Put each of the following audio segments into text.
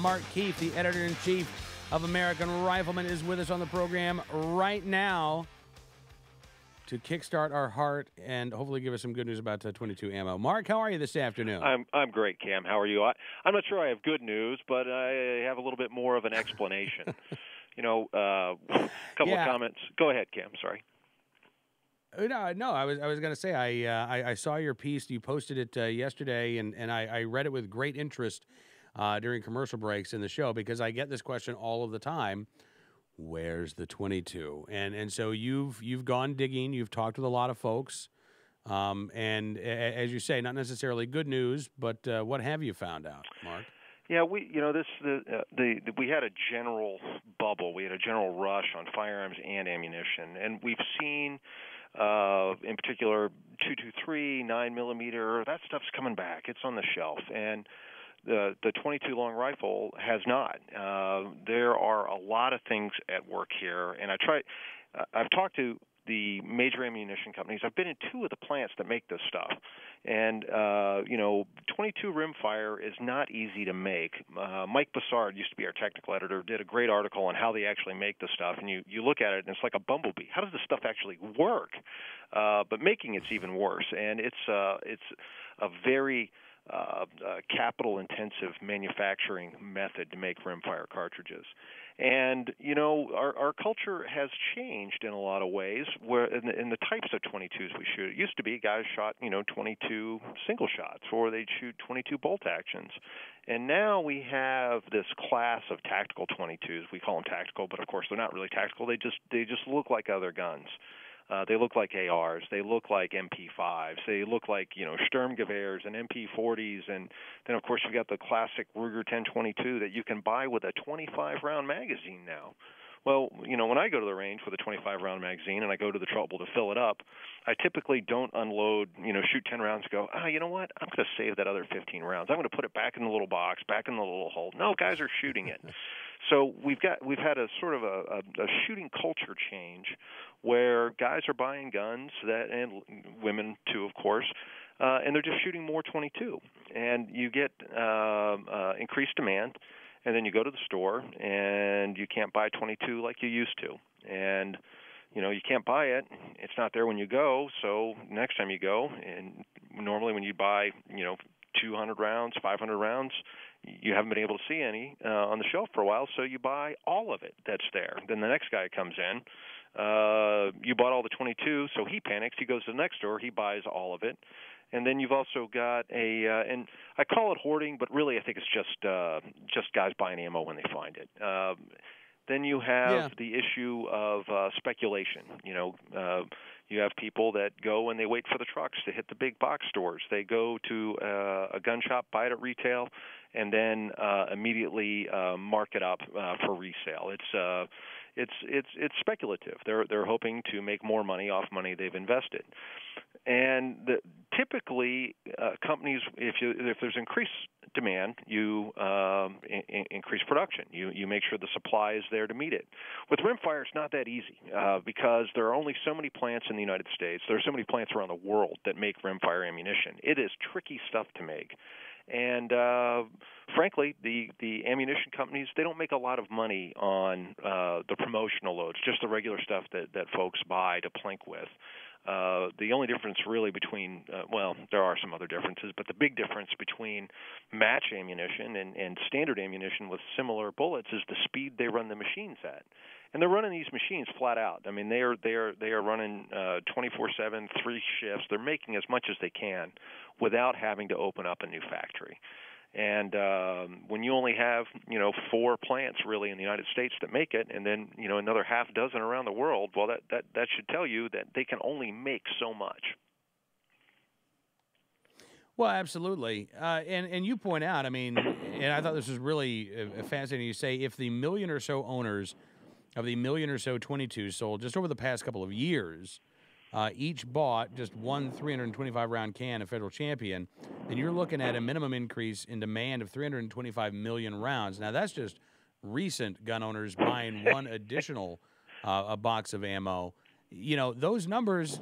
Mark Keefe, the editor-in-chief of American Rifleman, is with us on the program right now to kickstart our heart and hopefully give us some good news about 22 ammo. Mark, how are you this afternoon? I'm great, Cam. How are you? I'm not sure I have good news, but I have a little bit more of an explanation. A couple of comments. Go ahead, Cam. Sorry. No. I was going to say I saw your piece. You posted it yesterday, and I read it with great interest during commercial breaks in the show because I get this question all of the time. Where's the 22? And so you've gone digging. You've talked with a lot of folks, and as you say, not necessarily good news, but what have you found out, Mark? Yeah, we had a general bubble. We had a general rush on firearms and ammunition, and we've seen, in particular, 223, 9mm. That stuff's coming back. It's on the shelf, and the 22 long rifle has not. There are a lot of things at work here, and I've talked to the major ammunition companies. I've been in two of the plants that make this stuff, and 22 Rimfire is not easy to make. Mike Bassard used to be our technical editor, did a great article on how they actually make the stuff, and you look at it and it's like a bumblebee. How does this stuff actually work? But making it's even worse, and it's a very capital-intensive manufacturing method to make rimfire cartridges. And, our culture has changed in a lot of ways where in the types of 22s we shoot. It used to be guys shot, 22 single shots, or they'd shoot 22 bolt actions. And now we have this class of tactical 22s. We call them tactical, but of course they're not really tactical. They just look like other guns. They look like ARs. They look like MP5s. They look like, Sturmgewehrs and MP40s. And then, of course, you've got the classic Ruger 1022 that you can buy with a 25-round magazine now. Well, when I go to the range with a 25-round magazine and I go to the trouble to fill it up, I typically don't unload, shoot 10 rounds and go, you know what, I'm going to save that other 15 rounds. I'm going to put it back in the little box, back in the little hole. No, guys are shooting it. So we've had a sort of a shooting culture change where guys are buying guns, and women too, of course, and they're just shooting more 22. And you get increased demand. And then you go to the store, and you can't buy 22 like you used to. And, you can't buy it. It's not there when you go. So next time you go, and normally when you buy, 200 rounds, 500 rounds, you haven't been able to see any on the shelf for a while, so you buy all of it that's there. Then the next guy comes in. You bought all the 22, so he panics. He goes to the next store. He buys all of it. And then you've also got and I call it hoarding, but really I think it's just guys buying ammo when they find it. Then you have the issue of speculation. You have people that go and they wait for the trucks to hit the big box stores. They go to a gun shop, buy it at retail, and then immediately mark it up for resale. It's speculative. They're hoping to make more money off money they've invested. And typically, companies, if there's increased demand, you increase production. You make sure the supply is there to meet it. With rimfire, it's not that easy because there are only so many plants in the United States. There are so many plants around the world that make rimfire ammunition. It is tricky stuff to make. And frankly, the ammunition companies, they don't make a lot of money on the promotional loads, just the regular stuff that folks buy to plink with. The only difference really between, there are some other differences, but the big difference between match ammunition and standard ammunition with similar bullets is the speed they run the machines at. And they're running these machines flat out. I mean, they are running 24/7, 3 shifts. They're making as much as they can without having to open up a new factory. And when you only have 4 plants really in the United States that make it, and then another half dozen around the world, well, that should tell you that they can only make so much. Well, absolutely, and you point out, I mean, and I thought this was really fascinating. You say if the million or so owners of the million or so 22s sold just over the past couple of years, each bought just one 325-round can of Federal Champion, and you're looking at a minimum increase in demand of 325 million rounds. Now, that's just recent gun owners buying one additional a box of ammo. Those numbers,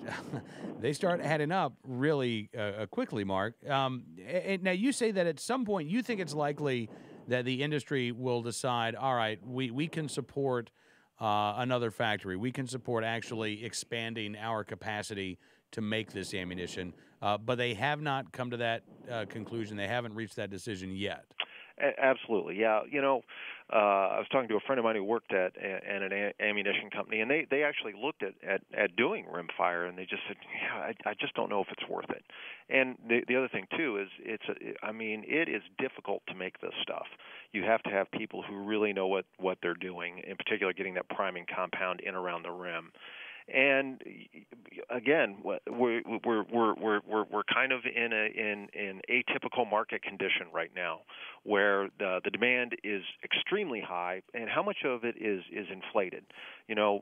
they start adding up really quickly, Mark. And now, you say that at some point you think it's likely that the industry will decide, all right, we can support another factory. We can support actually expanding our capacity to make this ammunition. But they have not come to that conclusion. They haven't reached that decision yet. Absolutely, yeah. I was talking to a friend of mine who worked at an ammunition company, and they actually looked at doing rimfire, and they just said, yeah, I just don't know if it's worth it. And the other thing too is it is difficult to make this stuff. You have to have people who really know what they're doing, in particular getting that priming compound in around the rim. And again, we're kind of in an atypical market condition right now, where the demand is extremely high, and how much of it is inflated.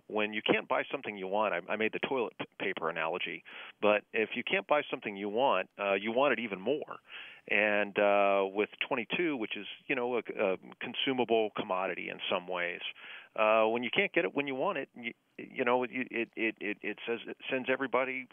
When you can't buy something you want, I made the toilet paper analogy, but if you can't buy something you want it even more. And with 22, which is a consumable commodity in some ways, when you can't get it when you want it, it sends everybody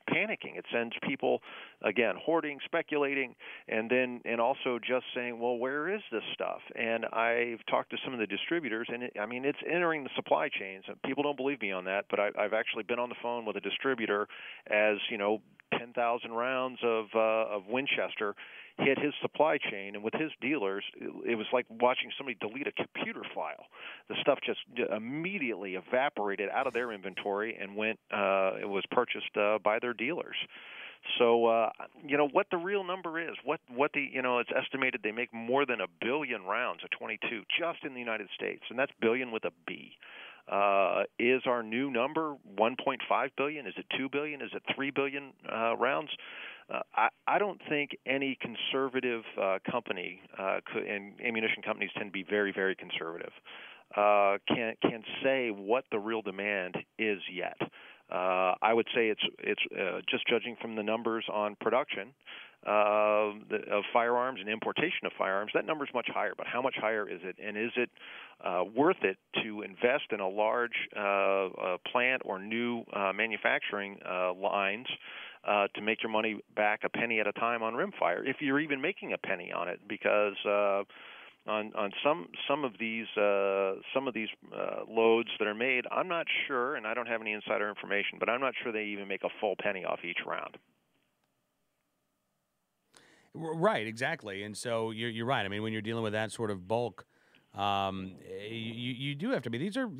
panicking. It sends people again hoarding, speculating, and also just saying, well, where is this stuff? And I've talked to some of the distributors, and it's entering the supply chains. People don't believe me on that, but I've actually been on the phone with a distributor as 10,000 rounds of Winchester hit his supply chain, and with his dealers, it was like watching somebody delete a computer file. The stuff just immediately evaporated out of their inventory and it was purchased by their dealers. So, what the real number is, it's estimated they make more than 1 billion rounds of 22 just in the United States, and that's billion with a B. Is our new number 1.5 billion? Is it 2 billion? Is it 3 billion rounds? I don't think any conservative company, and ammunition companies tend to be very, very conservative, can say what the real demand is yet. I would say it's just judging from the numbers on production of firearms and importation of firearms, that number is much higher. But how much higher is it? And is it worth it to invest in a large plant or new manufacturing lines to make your money back a penny at a time on rimfire, if you're even making a penny on it? Because on some of these loads that are made, I'm not sure, and I don't have any insider information, but I'm not sure they even make a full penny off each round. Right, exactly. And so you're right. I mean, when you're dealing with that sort of bulk, you do have to be. These are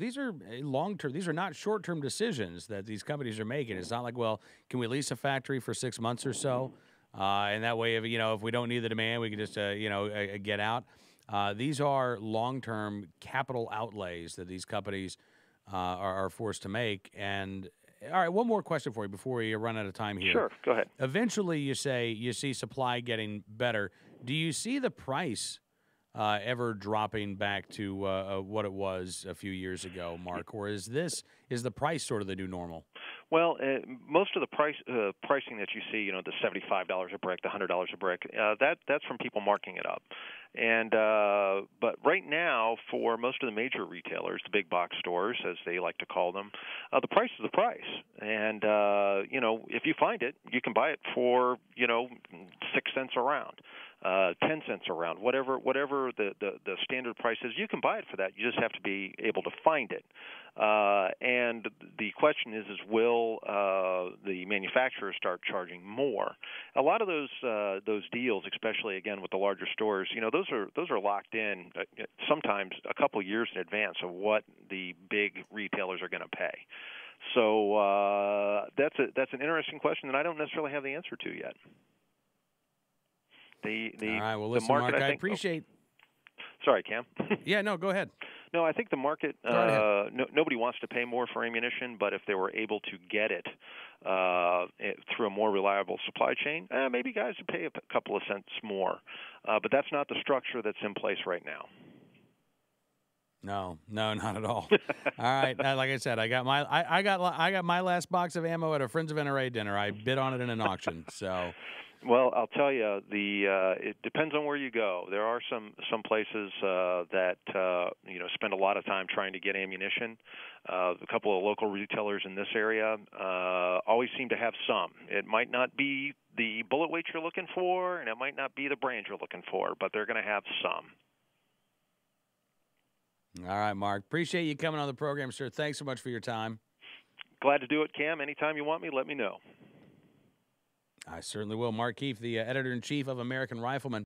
long term. These are not short term decisions that these companies are making. It's not like, well, can we lease a factory for 6 months or so, and that way, if we don't need the demand, we can just get out. These are long term capital outlays that these companies are forced to make. And all right, one more question for you before we run out of time here. Sure, go ahead. Eventually, you see supply getting better. Do you see the price ever dropping back to what it was a few years ago, Mark, or is the price sort of the new normal? Well, most of the pricing that you see, the $75 a brick, the $100 a brick, that's from people marking it up. And but right now, for most of the major retailers, the big box stores, as they like to call them, the price is the price. And if you find it, you can buy it for 6 cents a round. 10 cents a round, whatever the standard price is, you can buy it for that. You just have to be able to find it. And the question is will the manufacturers start charging more? A lot of those deals, especially again with the larger stores, those are locked in sometimes a couple years in advance of what the big retailers are going to pay. So that's an interesting question that I don't necessarily have the answer to yet. All right. Well, listen, Mark, I appreciate. Sorry, Cam. Yeah, no, go ahead. No, I think the market. Nobody wants to pay more for ammunition, but if they were able to get it through a more reliable supply chain, maybe guys would pay a couple of cents more. But that's not the structure that's in place right now. No, not at all. All right, like I said, I got my last box of ammo at a Friends of NRA dinner. I bid on it in an auction. So. Well, I'll tell you, it depends on where you go. There are some places that spend a lot of time trying to get ammunition. A couple of local retailers in this area always seem to have some. It might not be the bullet weight you're looking for, and it might not be the brand you're looking for, but they're going to have some. All right, Mark. Appreciate you coming on the program, sir. Thanks so much for your time. Glad to do it, Cam. Anytime you want me, let me know. I certainly will. Mark Keefe, the editor-in-chief of American Rifleman.